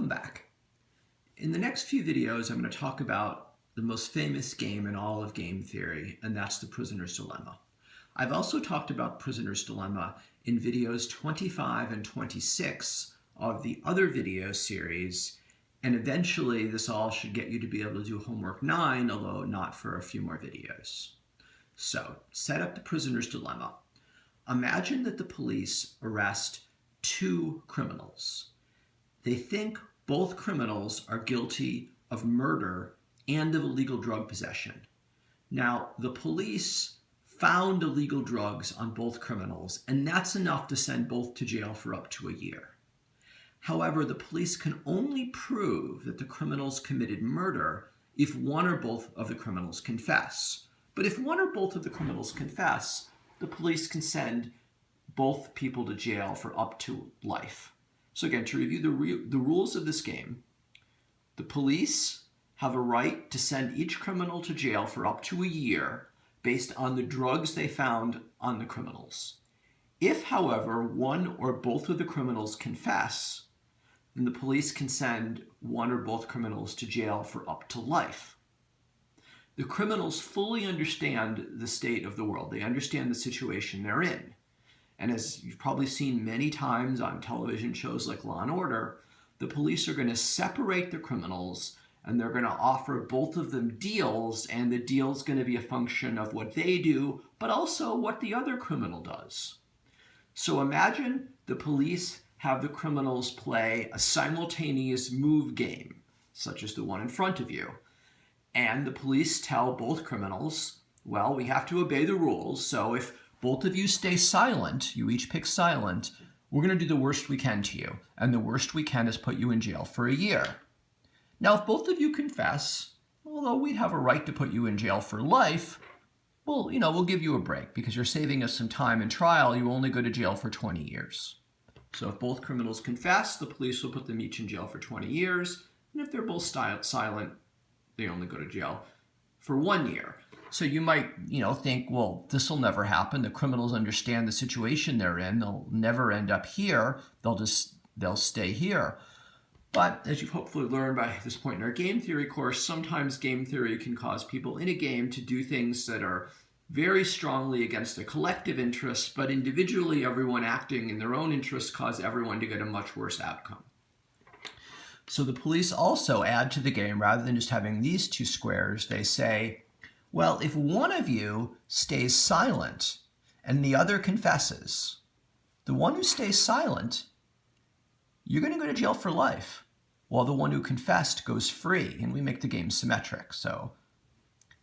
Welcome back. In the next few videos, I'm going to talk about the most famous game in all of game theory, and that's the prisoner's dilemma. I've also talked about prisoner's dilemma in videos 25 and 26 of the other video series, and eventually this all should get you to be able to do homework 9, although not for a few more videos. So, set up the prisoner's dilemma. Imagine that the police arrest two criminals. They think both criminals are guilty of murder and of illegal drug possession. Now, the police found illegal drugs on both criminals, and that's enough to send both to jail for up to a year. However, the police can only prove that the criminals committed murder if one or both of the criminals confess. But if one or both of the criminals confess, the police can send both people to jail for up to life. So again, to review the rules of this game, the police have a right to send each criminal to jail for up to a year based on the drugs they found on the criminals. If, however, one or both of the criminals confess, then the police can send one or both criminals to jail for up to life. The criminals fully understand the state of the world. They understand the situation they're in. And as you've probably seen many times on television shows like Law & Order, the police are going to separate the criminals and they're going to offer both of them deals, and the deal's going to be a function of what they do, but also what the other criminal does. So imagine the police have the criminals play a simultaneous move game, such as the one in front of you. And the police tell both criminals, well, we have to obey the rules, so if both of you stay silent, you each pick silent, we're going to do the worst we can to you. And the worst we can is put you in jail for a year. Now, if both of you confess, although we'd have a right to put you in jail for life, well, we'll give you a break because you're saving us some time in trial. You only go to jail for 20 years. So if both criminals confess, the police will put them each in jail for 20 years. And if they're both silent, they only go to jail for 1 year. So you might, think, well, this will never happen. The criminals understand the situation they're in. They'll never end up here. They'll stay here. But as you've hopefully learned by this point in our game theory course, sometimes game theory can cause people in a game to do things that are very strongly against the collective interests, but individually everyone acting in their own interests cause everyone to get a much worse outcome. So the police also add to the game, rather than just having these two squares, they say, well, if one of you stays silent and the other confesses, the one who stays silent, you're going to go to jail for life, while the one who confessed goes free, and we make the game symmetric. So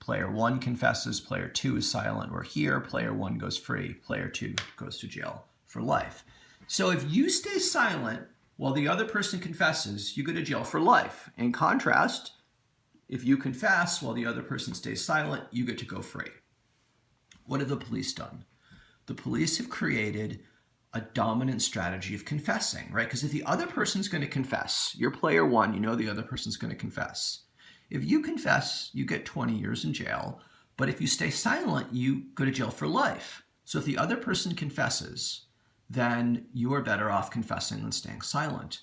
player 1 confesses, player 2 is silent, or here, player 1 goes free, player 2 goes to jail for life. So if you stay silent while the other person confesses, you go to jail for life. In contrast, if you confess while the other person stays silent, you get to go free. What have the police done? The police have created a dominant strategy of confessing, right? Because if the other person's going to confess, you're player 1, you know the other person's going to confess. If you confess, you get 20 years in jail, but if you stay silent, you go to jail for life. So if the other person confesses, then you are better off confessing than staying silent.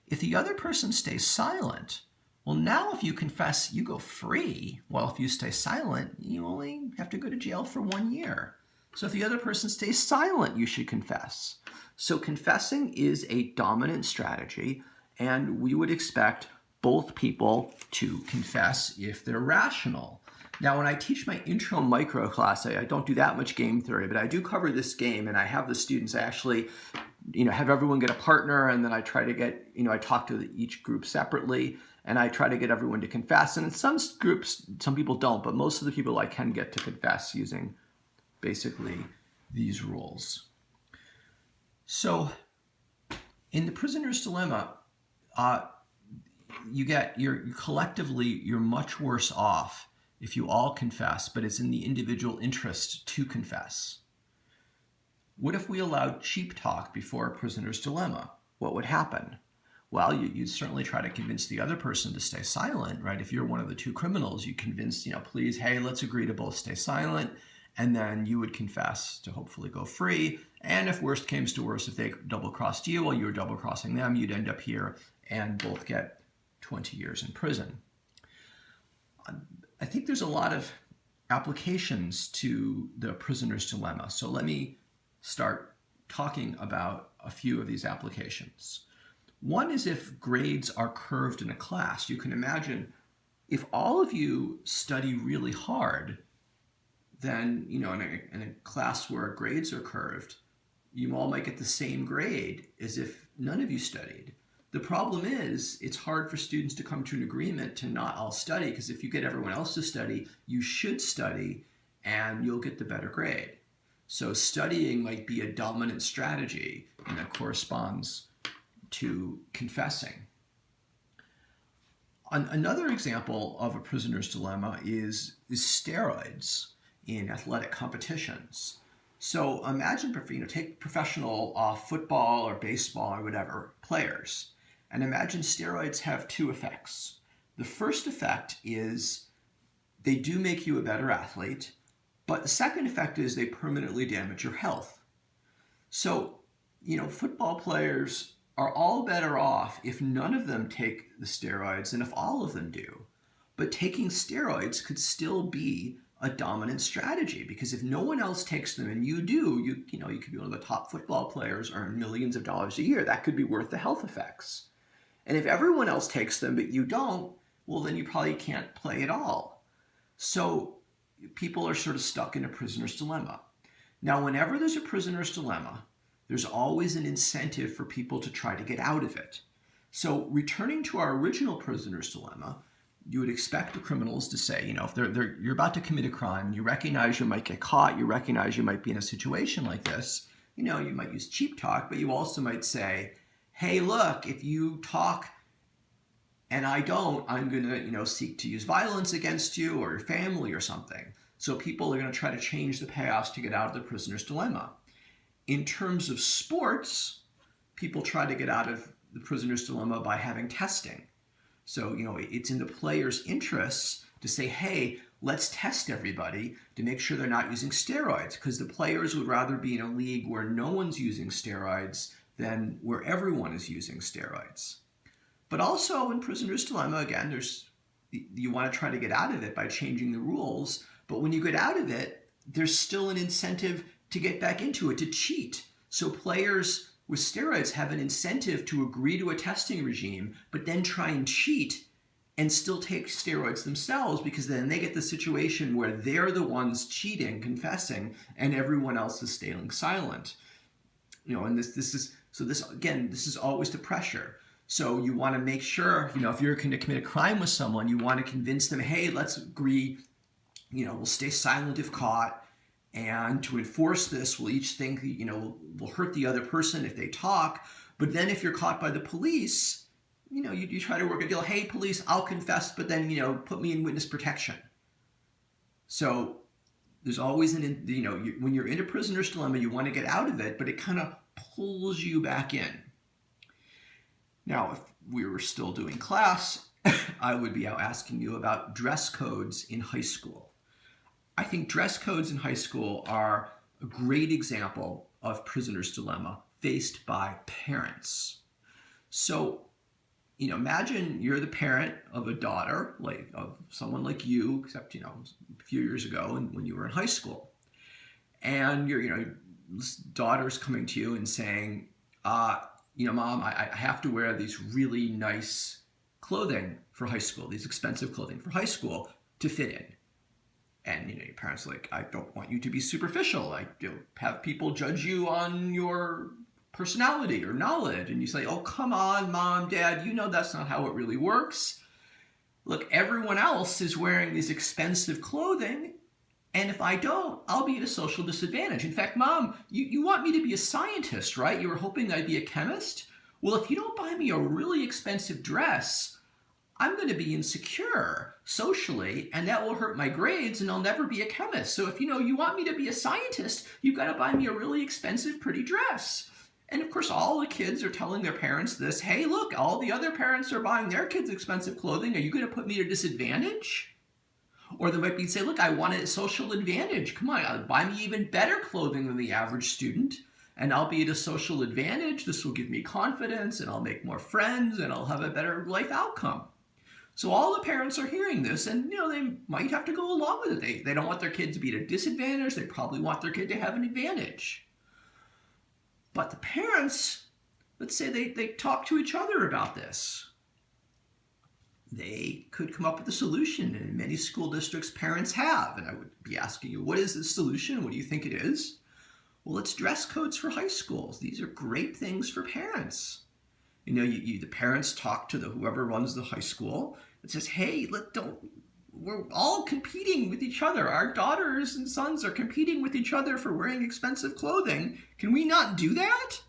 If the other person stays silent, well, now if you confess, you go free. Well, if you stay silent, you only have to go to jail for 1 year. So if the other person stays silent, you should confess. So confessing is a dominant strategy, and we would expect both people to confess if they're rational. Now, when I teach my intro micro class, I don't do that much game theory, but I do cover this game, and I have the students, I actually have everyone get a partner, and then I try to get, I talk to each group separately, and I try to get everyone to confess. And in some groups, some people don't, but most of the people I can get to confess using basically these rules. So in the prisoner's dilemma, you're much worse off if you all confess, but it's in the individual interest to confess. What if we allowed cheap talk before a prisoner's dilemma? What would happen? Well, you'd certainly try to convince the other person to stay silent, right? If you're one of the two criminals, you convince, please, hey, let's agree to both stay silent. And then you would confess to hopefully go free. And if worst came to worst, if they double-crossed you while you were double-crossing them, you'd end up here and both get 20 years in prison. I think there's a lot of applications to the prisoner's dilemma. So let me start talking about a few of these applications. One is if grades are curved in a class. You can imagine if all of you study really hard, then, in a class where grades are curved, you all might get the same grade as if none of you studied. The problem is it's hard for students to come to an agreement to not all study, because if you get everyone else to study, you should study and you'll get the better grade. So studying might be a dominant strategy, and that corresponds to confessing. Another example of a prisoner's dilemma is steroids in athletic competitions. So imagine, take professional football or baseball or whatever players, and imagine steroids have two effects. The first effect is they do make you a better athlete, but the second effect is they permanently damage your health. So, football players are all better off if none of them take the steroids than if all of them do. But taking steroids could still be a dominant strategy, because if no one else takes them and you do, you could be one of the top football players, earn millions of dollars a year. That could be worth the health effects. And if everyone else takes them but you don't, well, then you probably can't play at all. So people are sort of stuck in a prisoner's dilemma. Now, whenever there's a prisoner's dilemma, there's always an incentive for people to try to get out of it. So returning to our original prisoner's dilemma, you would expect the criminals to say, if you're about to commit a crime, you recognize you might get caught, you recognize you might be in a situation like this, you might use cheap talk, but you also might say, hey, look, if you talk and I don't, I'm going to, seek to use violence against you or your family or something. So people are going to try to change the payoffs to get out of the prisoner's dilemma. In terms of sports, people try to get out of the prisoner's dilemma by having testing. So, it's in the players' interests to say, hey, let's test everybody to make sure they're not using steroids, because the players would rather be in a league where no one's using steroids than where everyone is using steroids. But also in prisoner's dilemma, again, you want to try to get out of it by changing the rules. But when you get out of it, there's still an incentive to get back into it, to cheat. So players with steroids have an incentive to agree to a testing regime, but then try and cheat and still take steroids themselves, because then they get the situation where they're the ones cheating, confessing, and everyone else is staying silent. And this is always the pressure. So you want to make sure, if you're going to commit a crime with someone, you want to convince them, hey, let's agree, we'll stay silent if caught. And to enforce this, we'll each think, we'll hurt the other person if they talk. But then if you're caught by the police, you try to work a deal. Hey, police, I'll confess, but then, put me in witness protection. So there's always when you're in a prisoner's dilemma, you want to get out of it, but it kind of pulls you back in. Now, if we were still doing class, I would be out asking you about dress codes in high school. I think dress codes in high school are a great example of prisoner's dilemma faced by parents. So, imagine you're the parent of a daughter, of someone like you, except, a few years ago when you were in high school. And your daughter's coming to you and saying, Mom, I have to wear these really nice clothing for high school, these expensive clothing for high school to fit in. And, your parents are like, I don't want you to be superficial. I have people judge you on your personality or knowledge. And you say, oh, come on, Mom, Dad, that's not how it really works. Look, everyone else is wearing these expensive clothing. And if I don't, I'll be at a social disadvantage. In fact, Mom, you want me to be a scientist, right? You were hoping I'd be a chemist? Well, if you don't buy me a really expensive dress, I'm going to be insecure socially, and that will hurt my grades, and I'll never be a chemist. So if you want me to be a scientist, you've got to buy me a really expensive, pretty dress. And of course, all the kids are telling their parents this, hey, look, all the other parents are buying their kids expensive clothing. Are you going to put me at a disadvantage? Or they might be say, look, I want a social advantage. Come on, buy me even better clothing than the average student. and I'll be at a social advantage. This will give me confidence, and I'll make more friends, and I'll have a better life outcome. So all the parents are hearing this, and they might have to go along with it. They don't want their kid to be at a disadvantage. They probably want their kid to have an advantage. But the parents, let's say they talk to each other about this. They could come up with a solution, and in many school districts, parents have. And I would be asking you, what is the solution? What do you think it is? Well, it's dress codes for high schools. These are great things for parents. The parents talk to whoever runs the high school and says, hey, we're all competing with each other. Our daughters and sons are competing with each other for wearing expensive clothing. Can we not do that?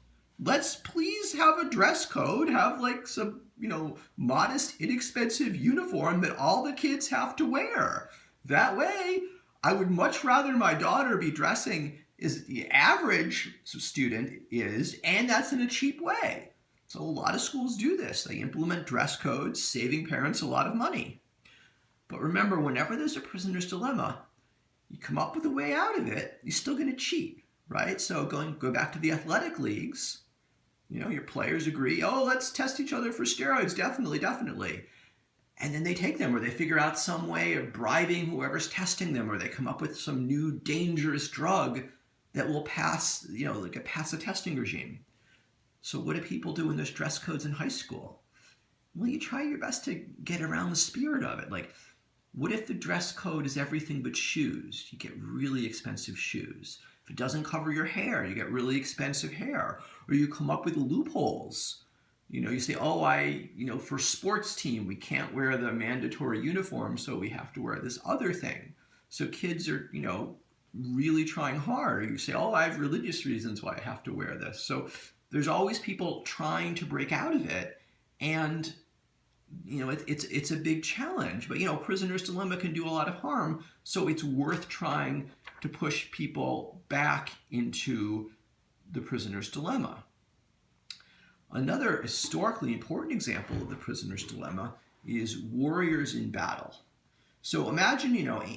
Let's please have a dress code, have some, modest, inexpensive uniform that all the kids have to wear. That way, I would much rather my daughter be dressing as the average student is, and that's in a cheap way. So a lot of schools do this. They implement dress codes, saving parents a lot of money. But remember, whenever there's a prisoner's dilemma, you come up with a way out of it, you're still going to cheat, right? So go back to the athletic leagues. Your players agree, let's test each other for steroids, definitely. And then they take them, or they figure out some way of bribing whoever's testing them, or they come up with some new dangerous drug that will pass, pass a testing regime. So what do people do when there's dress codes in high school? Well, you try your best to get around the spirit of it. What if the dress code is everything but shoes? You get really expensive shoes. If it doesn't cover your hair, you get really expensive hair. Or you come up with loopholes. You say, for sports team, we can't wear the mandatory uniform, so we have to wear this other thing. So kids are, really trying hard. Or you say, I have religious reasons why I have to wear this. So there's always people trying to break out of it. And, it's a big challenge. But, prisoner's dilemma can do a lot of harm. So it's worth trying to push people back into the prisoner's dilemma. Another historically important example of the prisoner's dilemma is warriors in battle. So imagine,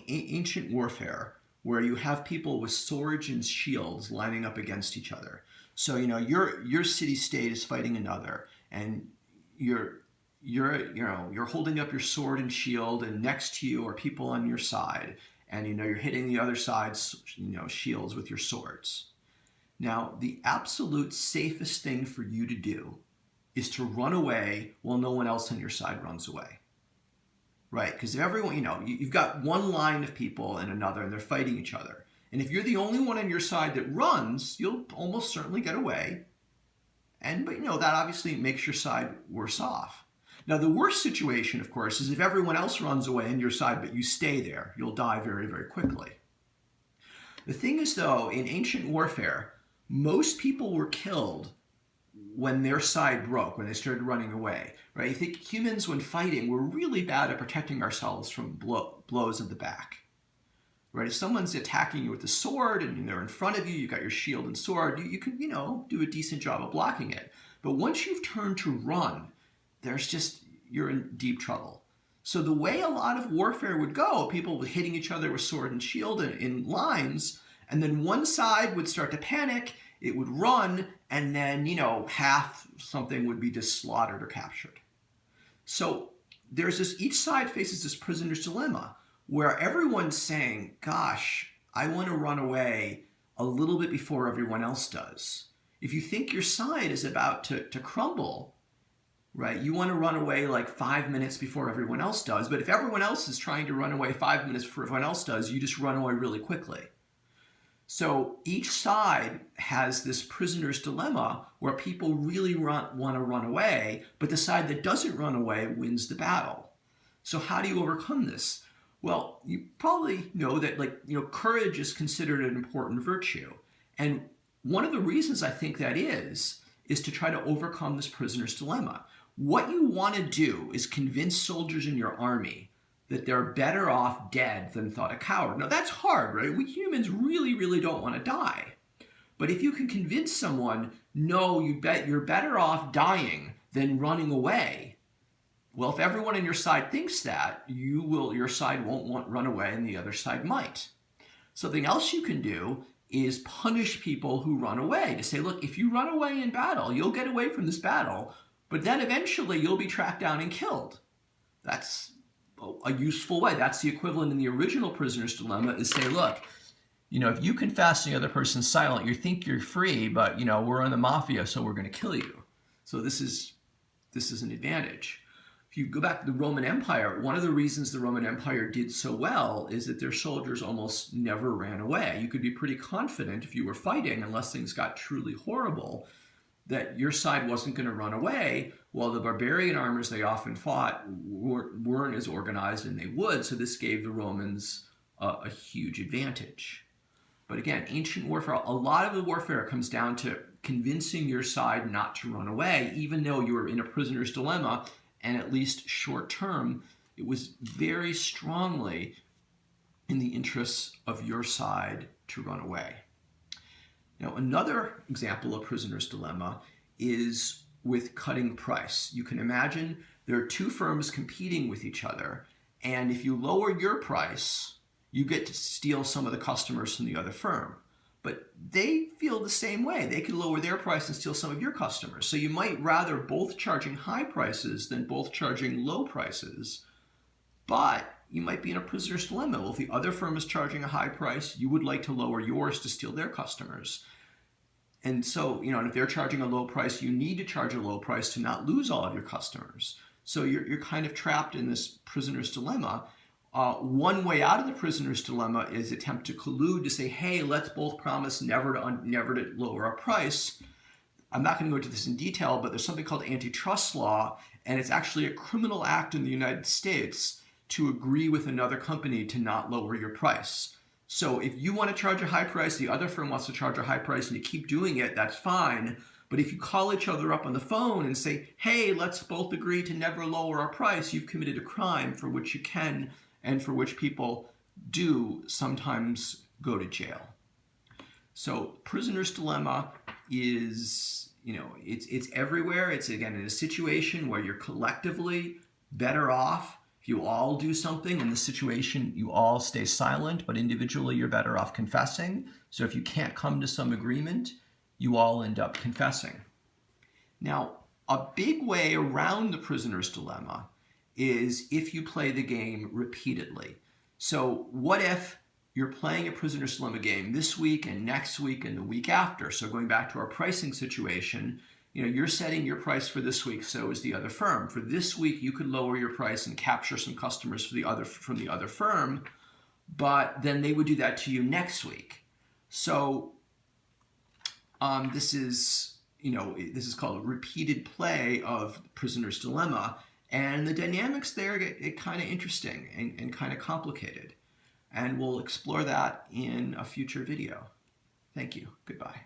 ancient warfare where you have people with swords and shields lining up against each other. So, your city-state is fighting another, and you're holding up your sword and shield, and next to you are people on your side, and you're hitting the other side's shields with your swords. Now, the absolute safest thing for you to do is to run away while no one else on your side runs away. Right? Because if everyone, you've got one line of people and another, and they're fighting each other. And if you're the only one on your side that runs, you'll almost certainly get away. But that obviously makes your side worse off. Now, the worst situation, of course, is if everyone else runs away on your side, but you stay there. You'll die very, very quickly. The thing is, though, in ancient warfare, most people were killed when their side broke, when they started running away. Right? You think humans, when fighting, we're really bad at protecting ourselves from blows at the back. Right? If someone's attacking you with a sword and they're in front of you, you've got your shield and sword, you can, do a decent job of blocking it. But once you've turned to run, you're in deep trouble. So the way a lot of warfare would go, people hitting each other with sword and shield in lines, and then one side would start to panic, it would run, and then, half something would be just slaughtered or captured. So each side faces this prisoner's dilemma, where everyone's saying, gosh, I want to run away a little bit before everyone else does. If you think your side is about to crumble, right, you want to run away 5 minutes before everyone else does. But if everyone else is trying to run away 5 minutes before everyone else does, you just run away really quickly. So each side has this prisoner's dilemma where people really want to run away, but the side that doesn't run away wins the battle. So how do you overcome this? Well, you probably know that courage is considered an important virtue. And one of the reasons I think that is to try to overcome this prisoner's dilemma. What you want to do is convince soldiers in your army that they're better off dead than thought a coward. Now that's hard, right? We humans really, really don't want to die. But if you can convince someone, no, you're better off dying than running away. Well, if everyone on your side thinks that, your side won't run away and the other side might. Something else you can do is punish people who run away, to say, look, if you run away in battle, you'll get away from this battle, but then eventually you'll be tracked down and killed. That's a useful way. That's the equivalent in the original Prisoner's Dilemma, is say, look, if you confess and the other person's silent, you think you're free, but we're in the mafia, so we're going to kill you. So this is an advantage. If you go back to the Roman Empire, one of the reasons the Roman Empire did so well is that their soldiers almost never ran away. You could be pretty confident if you were fighting, unless things got truly horrible, that your side wasn't going to run away, while the barbarian armies they often fought weren't as organized, and they would, so this gave the Romans a huge advantage. But again, ancient warfare, a lot of the warfare comes down to convincing your side not to run away, even though you were in a prisoner's dilemma, and at least short term, it was very strongly in the interests of your side to run away. Now, another example of prisoner's dilemma is with cutting price. You can imagine there are two firms competing with each other, and if you lower your price, you get to steal some of the customers from the other firm. But they feel the same way. They could lower their price and steal some of your customers. So you might rather both charging high prices than both charging low prices. But you might be in a prisoner's dilemma. Well, if the other firm is charging a high price, you would like to lower yours to steal their customers. And so, and if they're charging a low price, you need to charge a low price to not lose all of your customers. So you're kind of trapped in this prisoner's dilemma. One way out of the prisoner's dilemma is attempt to collude to say, hey, let's both promise never to lower our price. I'm not going to go into this in detail, but there's something called antitrust law, and it's actually a criminal act in the United States to agree with another company to not lower your price. So if you want to charge a high price, the other firm wants to charge a high price, and you keep doing it, that's fine. But if you call each other up on the phone and say, hey, let's both agree to never lower our price, you've committed a crime for which you can and for which people do sometimes go to jail. So prisoner's dilemma is, it's everywhere. It's, again, in a situation where you're collectively better off. If you all do something in the situation, you all stay silent, but individually you're better off confessing. So if you can't come to some agreement, you all end up confessing. Now, a big way around the prisoner's dilemma is if you play the game repeatedly. So what if you're playing a prisoner's dilemma game this week and next week and the week after? So going back to our pricing situation, you're setting your price for this week, so is the other firm. For this week, you could lower your price and capture some customers from the other firm, but then they would do that to you next week. So this is called a repeated play of prisoner's dilemma. And the dynamics there get kind of interesting and kind of complicated. And we'll explore that in a future video. Thank you. Goodbye.